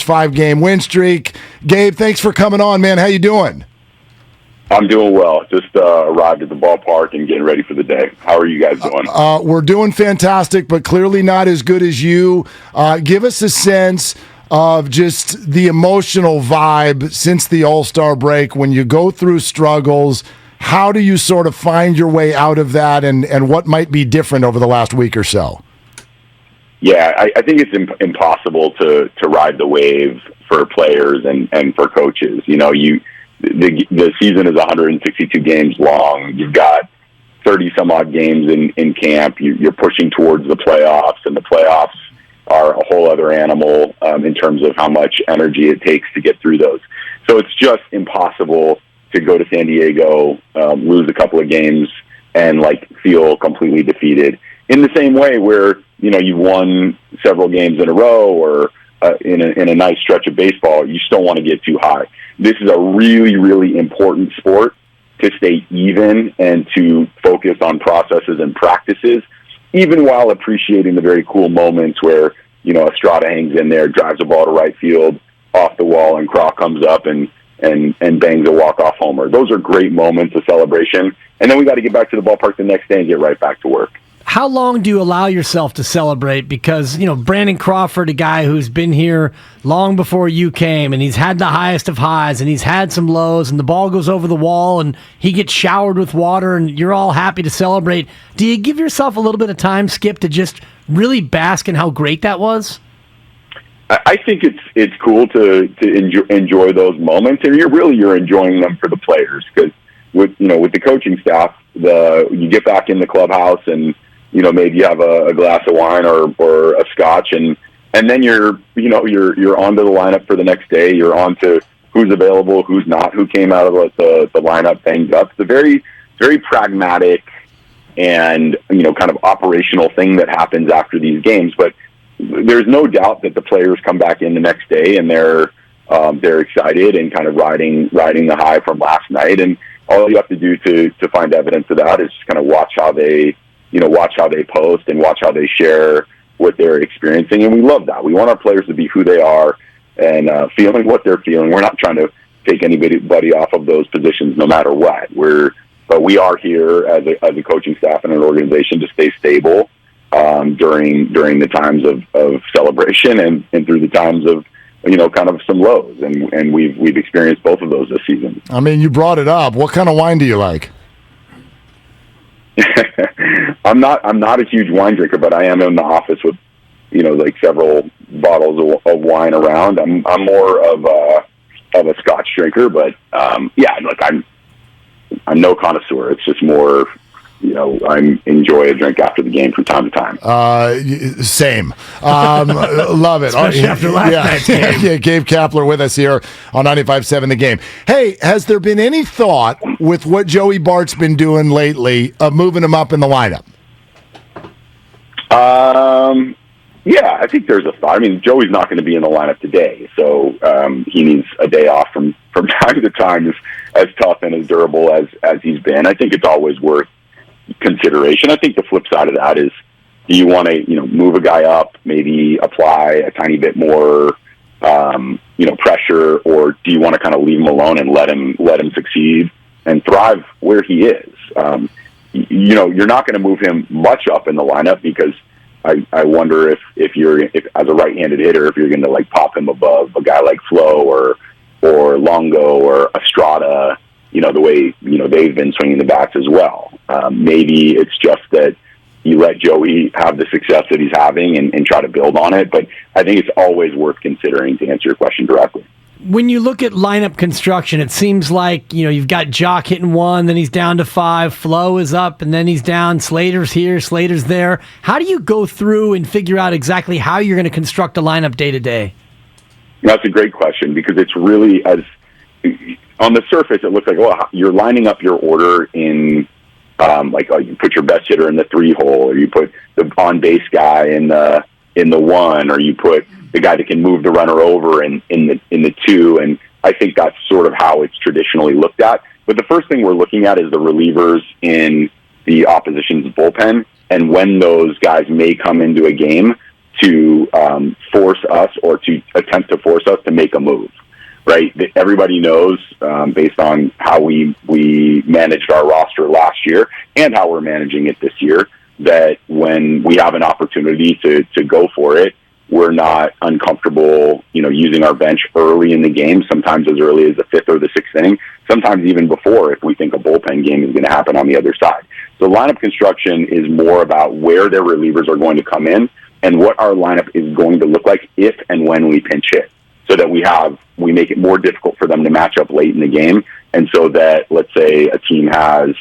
5-game win streak. Gabe, thanks for coming on, man. How you doing? I'm doing well. Just arrived at the ballpark and getting ready for the day. How are you guys doing? We're doing fantastic, but clearly not as good as you. Give us a sense of just the emotional vibe since the All-Star break. When you go through struggles, how do you sort of find your way out of that, and what might be different over the last week or so? Yeah, I think it's impossible to ride the wave for players and for coaches. You know, the season is 162 games long. You've got 30-some-odd games in camp. You're pushing towards the playoffs, and the playoffs are a whole other animal in terms of how much energy it takes to get through those. So it's just impossible to go to San Diego, lose a couple of games, and feel completely defeated. In the same way where, you know, you've won several games in a row or in a nice stretch of baseball, you still want to get too high. This is a really, really important sport to stay even and to focus on processes and practices, even while appreciating the very cool moments where, you know, Estrada hangs in there, drives a ball to right field off the wall, and Craw comes up and bangs a walk-off homer. Those are great moments of celebration. And then we got to get back to the ballpark the next day and get right back to work. How long do you allow yourself to celebrate? Because, you know, Brandon Crawford, a guy who's been here long before you came, and he's had the highest of highs, and he's had some lows, and the ball goes over the wall, and he gets showered with water, and you're all happy to celebrate. Do you give yourself a little bit of time, Skip, to just really bask in how great that was? I think it's cool to enjoy those moments, and you're enjoying them for the players, because with the coaching staff, you get back in the clubhouse and, you know, maybe you have a glass of wine or a scotch, and then you're onto the lineup for the next day. You're on to who's available, who's not, who came out of the lineup banged up. It's a very, very pragmatic and, you know, kind of operational thing that happens after these games. But there's no doubt that the players come back in the next day and they're excited and kind of riding the high from last night. And all you have to do to find evidence of that is just kind of watch how they post and watch how they share what they're experiencing. And we love that. We want our players to be who they are and feeling what they're feeling. We're not trying to take anybody off of those positions no matter what. But we are here as a coaching staff and an organization to stay stable during the times of celebration and through the times of, you know, kind of some lows. And we've experienced both of those this season. I mean, you brought it up. What kind of wine do you like? I'm not a huge wine drinker, but I am in the office with, you know, like several bottles of wine around. I'm more of a Scotch drinker, but yeah, look, I'm no connoisseur. It's just more, you know, I enjoy a drink after the game from time to time. Same. Love it. Especially after last night's game. Yeah, Gabe Kapler with us here on 95.7 The Game. Hey, has there been any thought with what Joey Bart's been doing lately of moving him up in the lineup? Yeah, I think there's a thought. I mean, Joey's not going to be in the lineup today, so he needs a day off from time to time, as tough and as durable as he's been. I think it's always worth consideration. I think the flip side of that is, do you want to, you know, move a guy up, maybe apply a tiny bit more, you know, pressure, or do you want to kind of leave him alone and let him succeed and thrive where he is? You know, you're not going to move him much up in the lineup because I wonder if as a right-handed hitter, if you're going to like pop him above a guy like Flo or Longo or Estrada, you know, the way, you know, they've been swinging the bats as well. Maybe it's just that you let Joey have the success that he's having and try to build on it. But I think it's always worth considering, to answer your question directly. When you look at lineup construction, it seems like, you know, you've got Jock hitting 1, then he's down to 5, Flo is up, and then he's down, Slater's here, Slater's there. How do you go through and figure out exactly how you're going to construct a lineup day to day? That's a great question, because it's really, as on the surface, it looks like, well, you're lining up your order in, you put your best hitter in the 3 hole, or you put the on base guy in the 1, or you put the guy that can move the runner over in the 2. And I think that's sort of how it's traditionally looked at. But the first thing we're looking at is the relievers in the opposition's bullpen, and when those guys may come into a game to force us or to attempt to force us to make a move, right? Everybody knows, based on how we managed our roster last year and how we're managing it this year, that when we have an opportunity to go for it, we're not uncomfortable, using our bench early in the game, sometimes as early as the 5th or the 6th inning, sometimes even before if we think a bullpen game is going to happen on the other side. So lineup construction is more about where their relievers are going to come in and what our lineup is going to look like if and when we pinch hit, so that we make it more difficult for them to match up late in the game. And so that, let's say a team has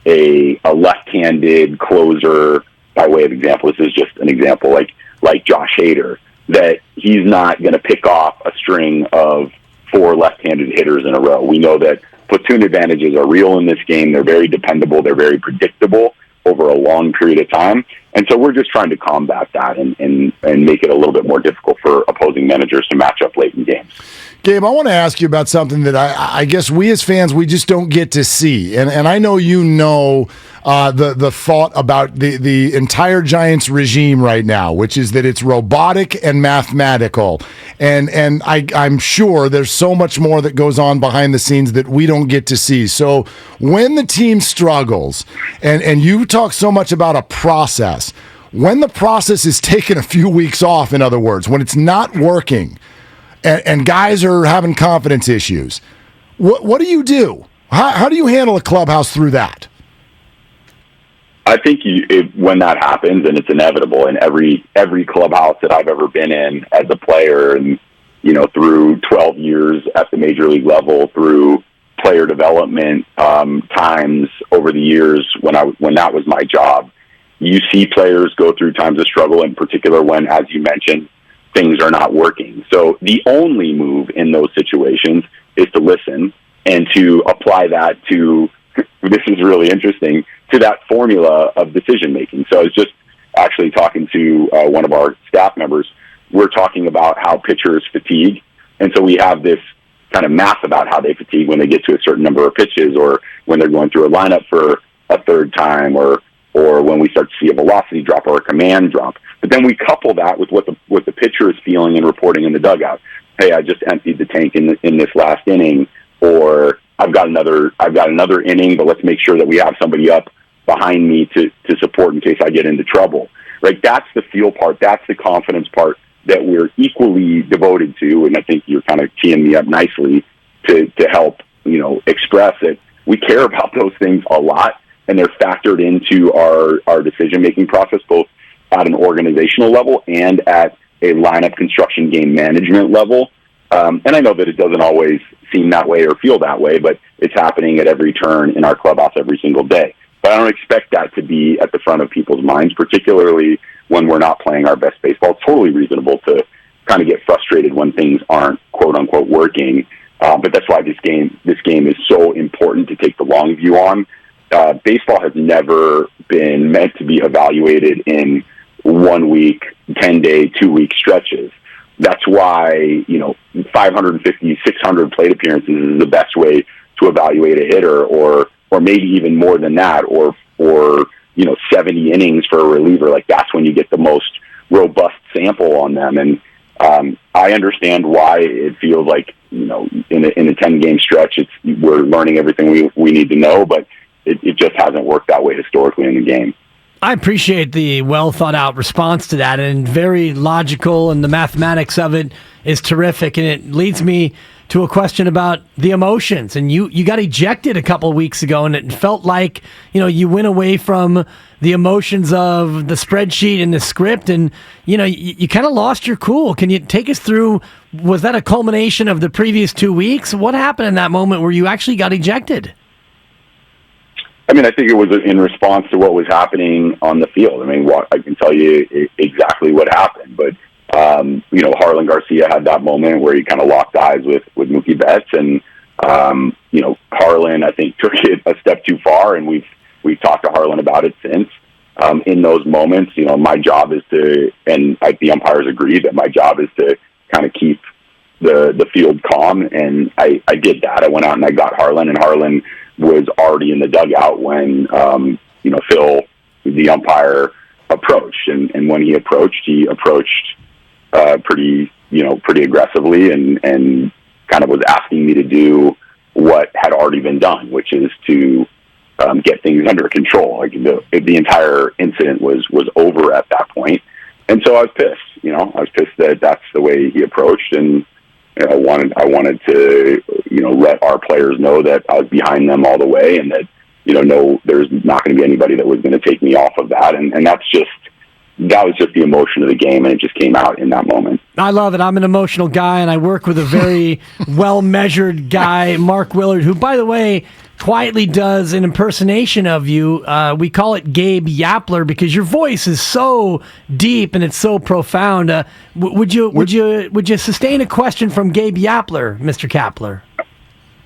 a left-handed closer, by way of example, this is just an example, like Josh Hader, that he's not going to pick off a string of 4 left-handed hitters in a row. We know that platoon advantages are real in this game. They're very dependable. They're very predictable over a long period of time. And so we're just trying to combat that and make it a little bit more difficult for opposing managers to match up late in games. Gabe, I want to ask you about something that I guess we as fans, we just don't get to see. And I know the thought about the entire Giants regime right now, which is that it's robotic and mathematical. And I'm sure there's so much more that goes on behind the scenes that we don't get to see. So when the team struggles, and you talk so much about a process, when the process is taking a few weeks off, in other words, when it's not working, and guys are having confidence issues, what do you do? How do you handle a clubhouse through that? I think when that happens, and it's inevitable in every clubhouse that I've ever been in as a player, and through 12 years at the major league level, through player development times over the years when that was my job, you see players go through times of struggle, in particular when, as you mentioned, things are not working. So the only move in those situations is to listen and to apply that to, this is really interesting, to that formula of decision making. So I was just actually talking to one of our staff members. We're talking about how pitchers fatigue. And so we have this kind of math about how they fatigue when they get to a certain number of pitches, or when they're going through a lineup for a third time, or when we start to see a velocity drop or a command drop. But then we couple that with what the pitcher is feeling and reporting in the dugout. Hey, I just emptied the tank in this last inning, or I've got another inning, but let's make sure that we have somebody up behind me to support in case I get into trouble. Right? That's the feel part. That's the confidence part that we're equally devoted to. And I think you're kind of teeing me up nicely to help, express it. We care about those things a lot, and they're factored into our decision-making process, both at an organizational level and at a lineup construction game management level. And I know that it doesn't always seem that way or feel that way, but it's happening at every turn in our clubhouse every single day. But I don't expect that to be at the front of people's minds, particularly when we're not playing our best baseball. It's totally reasonable to kind of get frustrated when things aren't quote unquote working. But that's why this game is so important to take the long view on. Baseball has never been meant to be evaluated in 1 week, 10-day, 2-week stretches. That's why, 550, 600 plate appearances is the best way to evaluate a hitter, or maybe even more than that, or 70 innings for a reliever. Like, that's when you get the most robust sample on them. And I understand why it feels like, in a 10-game stretch, we're learning everything we need to know, but it just hasn't worked that way historically in the game. I appreciate the well-thought-out response to that, and very logical, and the mathematics of it is terrific, and it leads me to a question about the emotions. And you got ejected a couple of weeks ago, and it felt like, you went away from the emotions of the spreadsheet and the script, and, you kind of lost your cool. Can you take us through, was that a culmination of the previous 2 weeks? What happened in that moment where you actually got ejected? I think it was in response to what was happening on the field. I can tell you exactly what happened, but Harlan Garcia had that moment where he kind of locked eyes with Mookie Betts, and Harlan, I think, took it a step too far, and we've talked to Harlan about it since. In those moments, my job is to, and the umpires agree that my job is to kind of keep the field calm, and I did that. I went out and I got Harlan, and Harlan was already in the dugout when Phil, the umpire, approach. And when he approached pretty aggressively and kind of was asking me to do what had already been done, which is to get things under control. Like the entire incident was over at that point. And so I was pissed. I was pissed that that's the way he approached, and I wanted to let our players know that I was behind them all the way, and that no, there's not going to be anybody that was going to take me off of that, and that was just the emotion of the game, and it just came out in that moment. I love it. I'm an emotional guy, and I work with a very well-measured guy, Mark Willard, who, by the way, quietly does an impersonation of you. We call it Gabe Yapler because your voice is so deep and it's so profound. Would you sustain a question from Gabe Yapler, Mr. Kapler?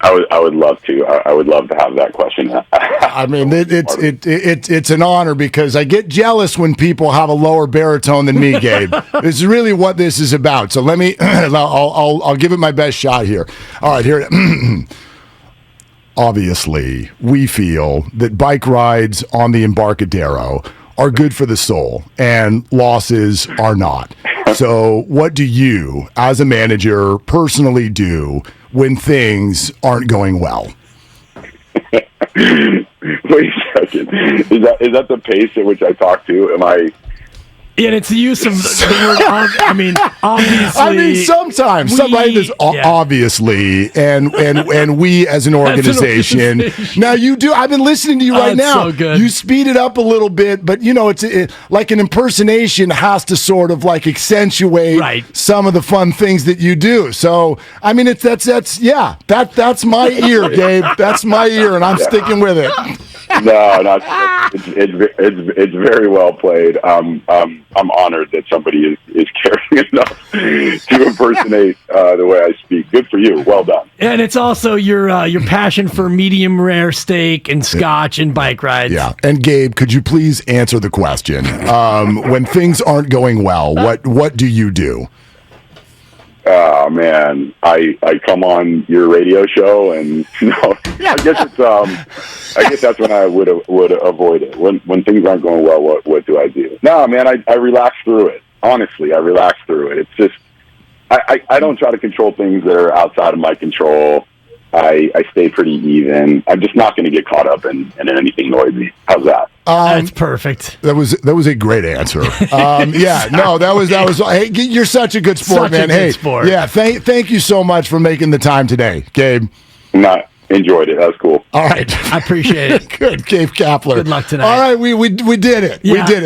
I would love to. I would love to have that question. I mean, it's an honor because I get jealous when people have a lower baritone than me, Gabe. This is really what this is about. So let me. I'll give it my best shot here. All right, here. Obviously, we feel that bike rides on the Embarcadero are good for the soul, and losses are not. So, what do you, as a manager, personally do when things aren't going well? Wait a second. Is that the pace at which I talk to? Am I? Yeah, and it's the use of the word. Obviously. Sometimes, obviously, and we as an organization. Now you do. I've been listening to you right now. So good. You speed it up a little bit, but it's like an impersonation has to sort of like accentuate some of the fun things that you do. So I mean, that's my ear, Gabe. That's my ear, and I'm sticking with it. No, it's very well played. I'm honored that somebody is caring enough to impersonate the way I speak. Good for you. Well done. And it's also your passion for medium rare steak and scotch and bike rides. Yeah. And Gabe, could you please answer the question? When things aren't going well, what do you do? Oh man, I come on your radio show, and I guess that's when I would avoid it. When things aren't going well, what do I do? No, man, I relax through it. Honestly, I relax through it. It's just I don't try to control things that are outside of my control. I stay pretty even. I'm just not going to get caught up in anything noisy. How's that? That's perfect. That was a great answer. That was. Hey, you're such a good sport, man. Sport. Yeah. Thank you so much for making the time today, Gabe. Enjoyed it. That was cool. All right, I appreciate it. Good, Gabe Kapler. Good luck tonight. All right, we did it. Yeah. We did it.